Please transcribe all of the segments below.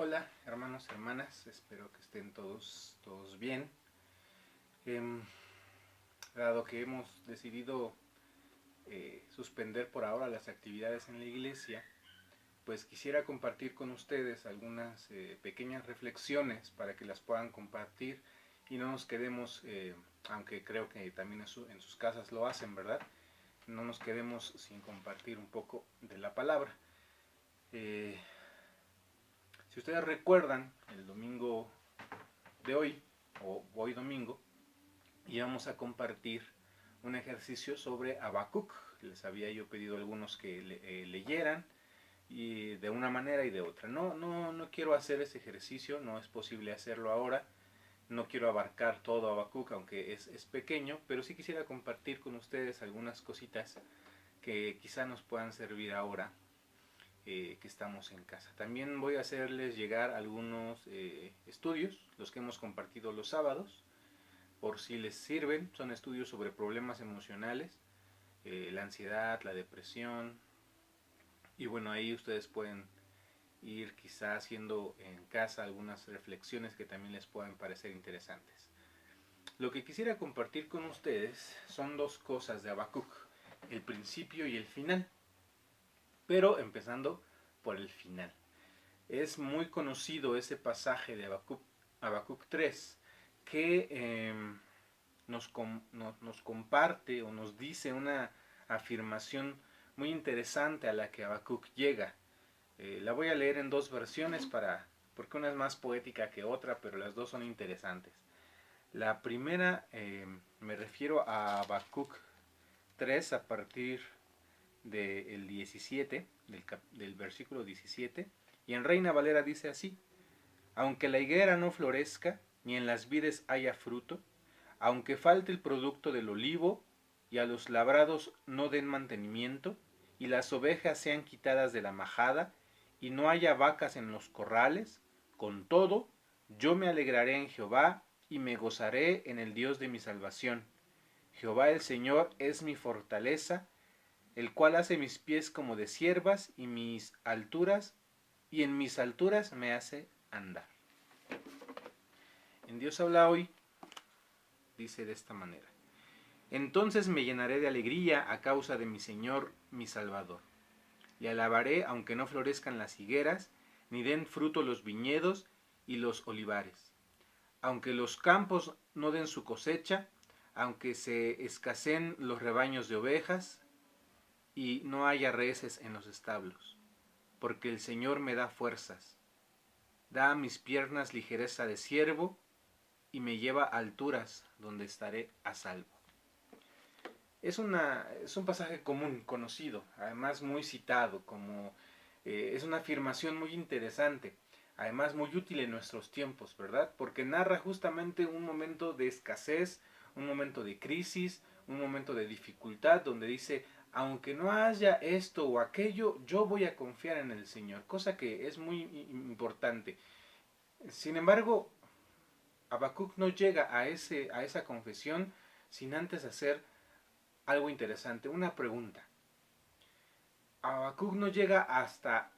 Hola hermanos, hermanas, espero que estén todos bien. Em, Dado que hemos decidido suspender por ahora las actividades en la iglesia, pues quisiera compartir con ustedes algunas pequeñas reflexiones para que las puedan compartir y no nos quedemos, aunque creo que también en sus casas lo hacen, ¿verdad? No nos quedemos sin compartir un poco de la palabra. Eh, si ustedes recuerdan, el domingo de hoy, o hoy domingo, íbamos a compartir un ejercicio sobre Habacuc. Les había yo pedido a algunos que leyeran y de una manera y de otra. No quiero hacer ese ejercicio, no es posible hacerlo ahora. No quiero abarcar todo Habacuc, aunque es pequeño, pero sí quisiera compartir con ustedes algunas cositas que quizá nos puedan servir ahora que estamos en casa. También voy a hacerles llegar algunos estudios, los que hemos compartido los sábados, por si les sirven. Son estudios sobre problemas emocionales, la ansiedad, la depresión, y bueno, ahí ustedes pueden ir quizá haciendo en casa algunas reflexiones que también les puedan parecer interesantes. Lo que quisiera compartir con ustedes son dos cosas de Habacuc, el principio y el final, pero empezando por el final. Es muy conocido ese pasaje de Habacuc 3 que nos comparte o nos dice una afirmación muy interesante a la que Habacuc llega. La voy a leer en dos versiones porque una es más poética que otra, pero las dos son interesantes. La primera me refiero a Habacuc 3 a partir del 17, del versículo 17, y en Reina Valera dice así: aunque la higuera no florezca, ni en las vides haya fruto, aunque falte el producto del olivo, y a los labrados no den mantenimiento, y las ovejas sean quitadas de la majada, y no haya vacas en los corrales, con todo, yo me alegraré en Jehová, y me gozaré en el Dios de mi salvación. Jehová el Señor es mi fortaleza, el cual hace mis pies como de ciervas, y en mis alturas me hace andar. En Dios habla hoy dice de esta manera: entonces me llenaré de alegría a causa de mi Señor, mi Salvador. Y alabaré aunque no florezcan las higueras, ni den fruto los viñedos y los olivares. Aunque los campos no den su cosecha, aunque se escaseen los rebaños de ovejas, y no haya reses en los establos. Porque el Señor me da fuerzas, da a mis piernas ligereza de ciervo, y me lleva a alturas donde estaré a salvo. Es un pasaje común, conocido, además muy citado, es una afirmación muy interesante, además muy útil en nuestros tiempos, ¿verdad? Porque narra justamente un momento de escasez, un momento de crisis, un momento de dificultad, donde dice: aunque no haya esto o aquello, yo voy a confiar en el Señor, cosa que es muy importante. Sin embargo, Habacuc no llega a esa confesión sin antes hacer algo interesante, una pregunta. Habacuc no llega hasta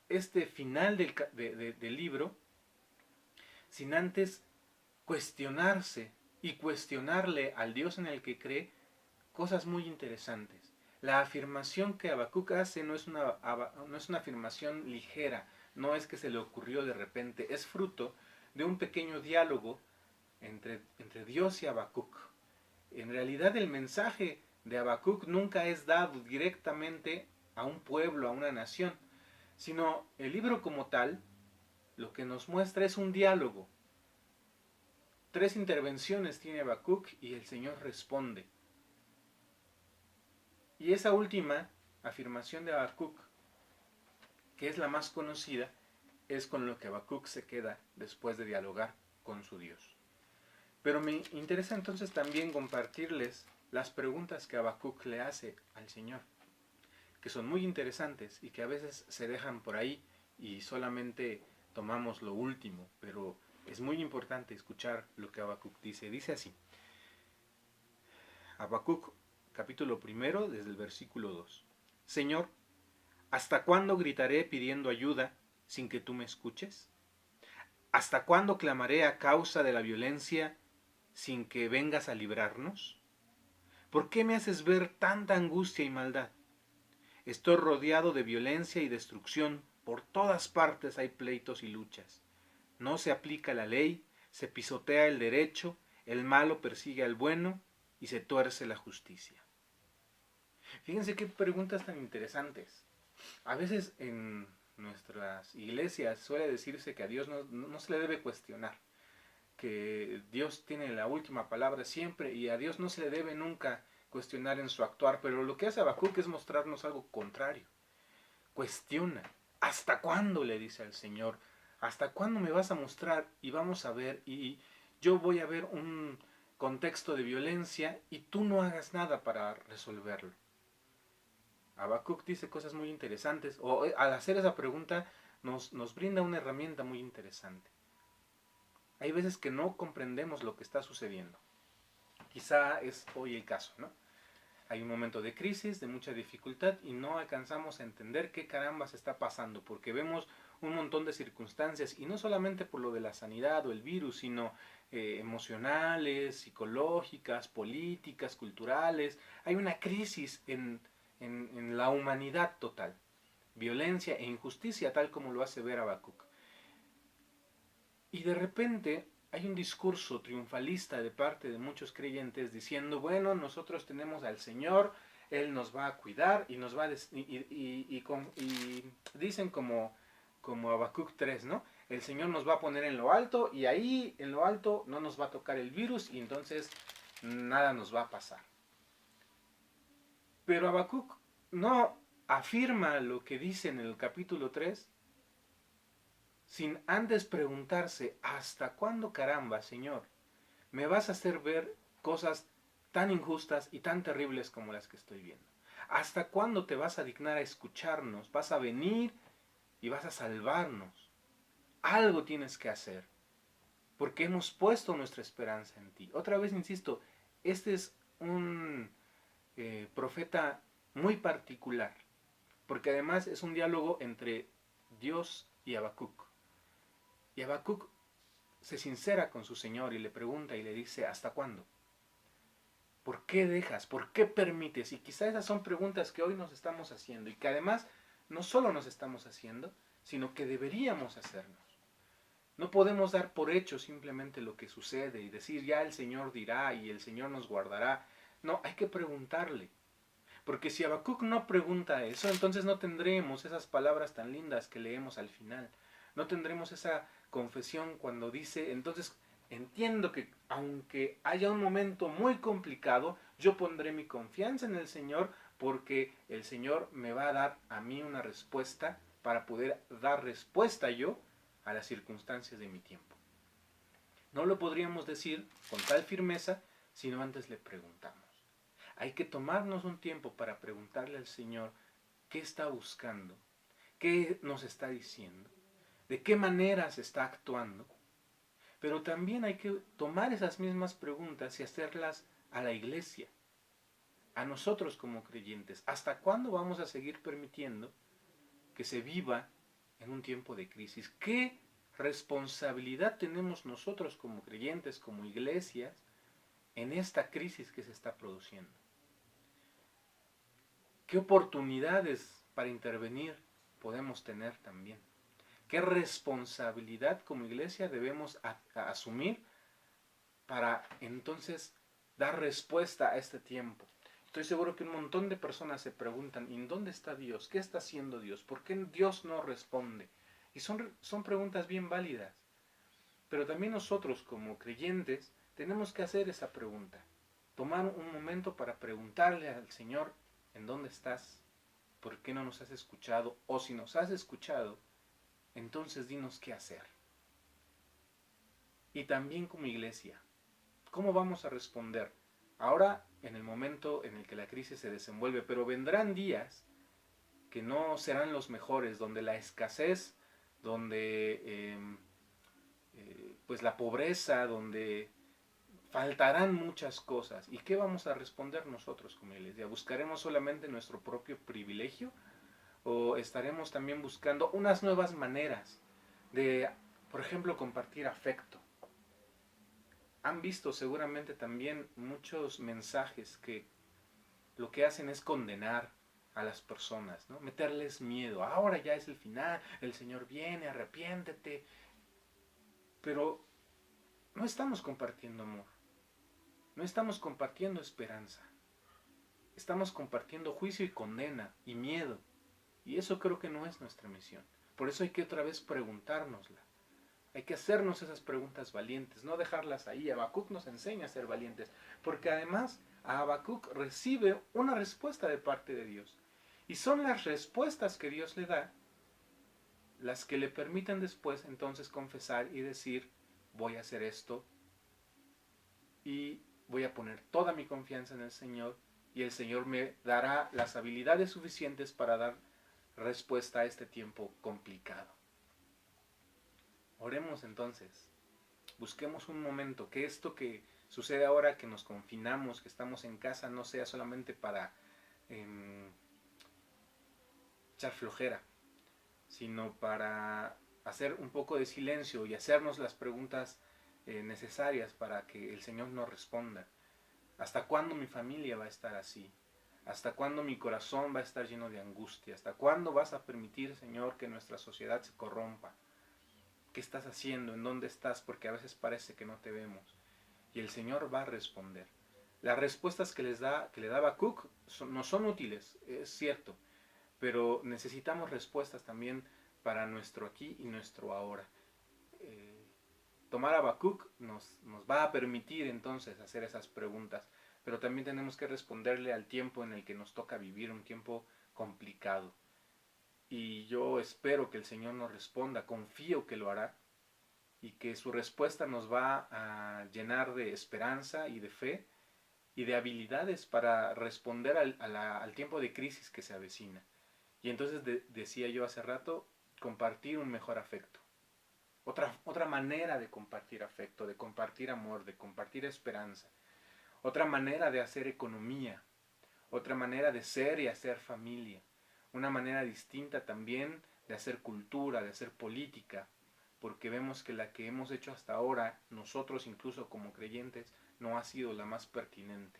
este final del libro sin antes cuestionarse y cuestionarle al Dios en el que cree cosas muy interesantes. La afirmación que Habacuc hace no es una afirmación ligera, no es que se le ocurrió de repente, es fruto de un pequeño diálogo entre Dios y Habacuc. En realidad el mensaje de Habacuc nunca es dado directamente a un pueblo, a una nación, sino el libro como tal lo que nos muestra es un diálogo. 3 intervenciones tiene Habacuc y el Señor responde. Y esa última afirmación de Habacuc, que es la más conocida, es con lo que Habacuc se queda después de dialogar con su Dios. Pero me interesa entonces también compartirles las preguntas que Habacuc le hace al Señor, que son muy interesantes y que a veces se dejan por ahí y solamente tomamos lo último, pero es muy importante escuchar lo que Habacuc dice. Dice así, Habacuc capítulo 1 desde el versículo 2. Señor, ¿hasta cuándo gritaré pidiendo ayuda sin que tú me escuches? ¿Hasta cuándo clamaré a causa de la violencia sin que vengas a librarnos? ¿Por qué me haces ver tanta angustia y maldad? Estoy rodeado de violencia y destrucción. Por todas partes hay pleitos y luchas. No se aplica la ley, se pisotea el derecho, el malo persigue al bueno y se tuerce la justicia. Fíjense qué preguntas tan interesantes. A veces en nuestras iglesias suele decirse que a Dios no se le debe cuestionar, que Dios tiene la última palabra siempre y a Dios no se le debe nunca cuestionar en su actuar, pero lo que hace Habacuc es mostrarnos algo contrario. Cuestiona. ¿Hasta cuándo? Le dice al Señor. ¿Hasta cuándo me vas a mostrar? Y vamos a ver, y yo voy a ver un contexto de violencia y tú no hagas nada para resolverlo. Habacuc dice cosas muy interesantes, o al hacer esa pregunta nos brinda una herramienta muy interesante. Hay veces que no comprendemos lo que está sucediendo. Quizá es hoy el caso, ¿no? Hay un momento de crisis, de mucha dificultad y no alcanzamos a entender qué caramba se está pasando, porque vemos un montón de circunstancias y no solamente por lo de la sanidad o el virus, sino emocionales, psicológicas, políticas, culturales. Hay una crisis en la humanidad total, violencia e injusticia tal como lo hace ver Habacuc. Y de repente hay un discurso triunfalista de parte de muchos creyentes diciendo, bueno, nosotros tenemos al Señor, Él nos va a cuidar y nos va a... y dicen como Habacuc 3, ¿no? El Señor nos va a poner en lo alto y ahí en lo alto no nos va a tocar el virus y entonces nada nos va a pasar. Pero Habacuc no afirma lo que dice en el capítulo 3 sin antes preguntarse, ¿hasta cuándo caramba, Señor, me vas a hacer ver cosas tan injustas y tan terribles como las que estoy viendo? ¿Hasta cuándo te vas a dignar a escucharnos? ¿Vas a venir y vas a salvarnos? Algo tienes que hacer, porque hemos puesto nuestra esperanza en ti. Otra vez insisto, este es un profeta muy particular, porque además es un diálogo entre Dios y Habacuc. Y Habacuc se sincera con su Señor y le pregunta y le dice, ¿hasta cuándo? ¿Por qué dejas? ¿Por qué permites? Y quizá esas son preguntas que hoy nos estamos haciendo y que además no solo nos estamos haciendo, sino que deberíamos hacernos. No podemos dar por hecho simplemente lo que sucede y decir ya el Señor dirá y el Señor nos guardará. No, hay que preguntarle. Porque si Habacuc no pregunta eso, entonces no tendremos esas palabras tan lindas que leemos al final. No tendremos esa confesión cuando dice, entonces entiendo que aunque haya un momento muy complicado, yo pondré mi confianza en el Señor porque el Señor me va a dar a mí una respuesta para poder dar respuesta yo a las circunstancias de mi tiempo. No lo podríamos decir con tal firmeza si no antes le preguntamos. Hay que tomarnos un tiempo para preguntarle al Señor qué está buscando, qué nos está diciendo, de qué manera se está actuando. Pero también hay que tomar esas mismas preguntas y hacerlas a la iglesia, a nosotros como creyentes. ¿Hasta cuándo vamos a seguir permitiendo que se viva en un tiempo de crisis? ¿Qué responsabilidad tenemos nosotros como creyentes, como iglesias, en esta crisis que se está produciendo? ¿Qué oportunidades para intervenir podemos tener también? ¿Qué responsabilidad como iglesia debemos asumir para entonces dar respuesta a este tiempo? Estoy seguro que un montón de personas se preguntan, ¿y dónde está Dios? ¿Qué está haciendo Dios? ¿Por qué Dios no responde? Y son preguntas bien válidas. Pero también nosotros como creyentes tenemos que hacer esa pregunta. Tomar un momento para preguntarle al Señor, ¿en dónde estás? ¿Por qué no nos has escuchado? O si nos has escuchado, entonces dinos qué hacer. Y también como iglesia, ¿cómo vamos a responder? Ahora, en el momento en el que la crisis se desenvuelve, pero vendrán días que no serán los mejores, donde la escasez, donde pues la pobreza, donde faltarán muchas cosas. ¿Y qué vamos a responder nosotros como iglesia? ¿Buscaremos solamente nuestro propio privilegio? ¿O estaremos también buscando unas nuevas maneras de Por ejemplo, compartir afecto. Han visto seguramente también muchos mensajes que lo que hacen es condenar a las personas, ¿no? Meterles miedo. Ahora ya es el final, el Señor viene, arrepiéntete. Pero no estamos compartiendo amor. No estamos compartiendo esperanza. Estamos compartiendo juicio y condena y miedo. Y eso creo que no es nuestra misión. Por eso hay que otra vez preguntárnosla. Hay que hacernos esas preguntas valientes, no dejarlas ahí. Habacuc nos enseña a ser valientes, porque además Habacuc recibe una respuesta de parte de Dios. Y son las respuestas que Dios le da las que le permiten después entonces confesar y decir, voy a hacer esto y voy a poner toda mi confianza en el Señor, y el Señor me dará las habilidades suficientes para dar respuesta a este tiempo complicado. Oremos entonces. Busquemos un momento, que esto que sucede ahora, que nos confinamos, que estamos en casa, no sea solamente para echar flojera, sino para hacer un poco de silencio y hacernos las preguntas necesarias para que el Señor nos responda. ¿Hasta cuándo mi familia va a estar así? ¿Hasta cuándo mi corazón va a estar lleno de angustia? ¿Hasta cuándo vas a permitir, Señor, que nuestra sociedad se corrompa? ¿Qué estás haciendo? ¿En dónde estás? Porque a veces parece que no te vemos. Y el Señor va a responder. Las respuestas que le da Habacuc no son útiles, es cierto, pero necesitamos respuestas también para nuestro aquí y nuestro ahora. Tomar Habacuc nos va a permitir entonces hacer esas preguntas, pero también tenemos que responderle al tiempo en el que nos toca vivir, un tiempo complicado. Y yo espero que el Señor nos responda, confío que lo hará, y que su respuesta nos va a llenar de esperanza y de fe y de habilidades para responder al tiempo de crisis que se avecina. Y entonces decía yo hace rato, compartir un mejor afecto. Otra manera de compartir afecto, de compartir amor, de compartir esperanza. Otra manera de hacer economía. Otra manera de ser y hacer familia. Una manera distinta también de hacer cultura, de hacer política, porque vemos que la que hemos hecho hasta ahora, nosotros incluso como creyentes, no ha sido la más pertinente.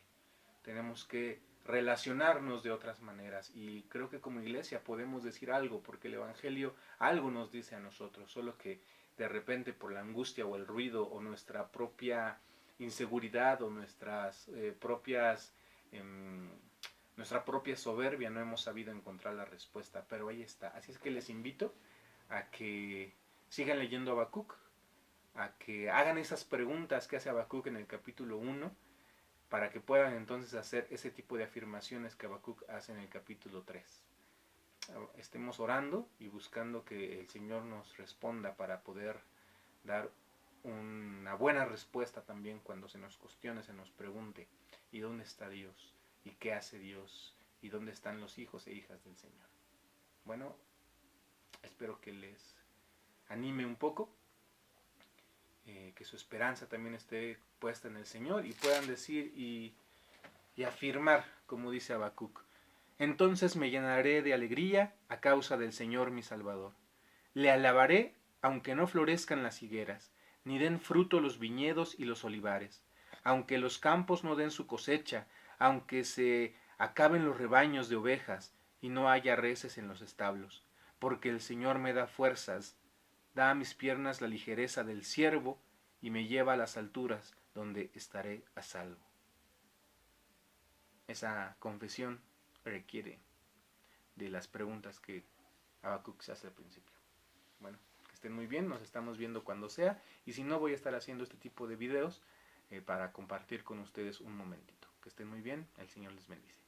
Tenemos que relacionarnos de otras maneras, y creo que como iglesia podemos decir algo, porque el Evangelio algo nos dice a nosotros, solo que de repente por la angustia o el ruido o nuestra propia inseguridad o nuestra propia soberbia no hemos sabido encontrar la respuesta, pero ahí está. Así es que les invito a que sigan leyendo Habacuc, a que hagan esas preguntas que hace Habacuc en el capítulo 1, para que puedan entonces hacer ese tipo de afirmaciones que Habacuc hace en el capítulo 3. Estemos orando y buscando que el Señor nos responda para poder dar una buena respuesta también cuando se nos cuestione, se nos pregunte, ¿y dónde está Dios? ¿Y qué hace Dios? ¿Y dónde están los hijos e hijas del Señor? Bueno, espero que les anime un poco, que su esperanza también esté puesta en el Señor y puedan decir y afirmar, como dice Habacuc: entonces me llenaré de alegría a causa del Señor mi Salvador. Le alabaré aunque no florezcan las higueras, ni den fruto los viñedos y los olivares, aunque los campos no den su cosecha, aunque se acaben los rebaños de ovejas y no haya reses en los establos, porque el Señor me da fuerzas, da a mis piernas la ligereza del ciervo y me lleva a las alturas donde estaré a salvo. Esa confesión requiere de las preguntas que Habacuc se hace al principio. Bueno, que estén muy bien, nos estamos viendo cuando sea, y si no, voy a estar haciendo este tipo de videos para compartir con ustedes un momentito. Que estén muy bien, el Señor les bendice.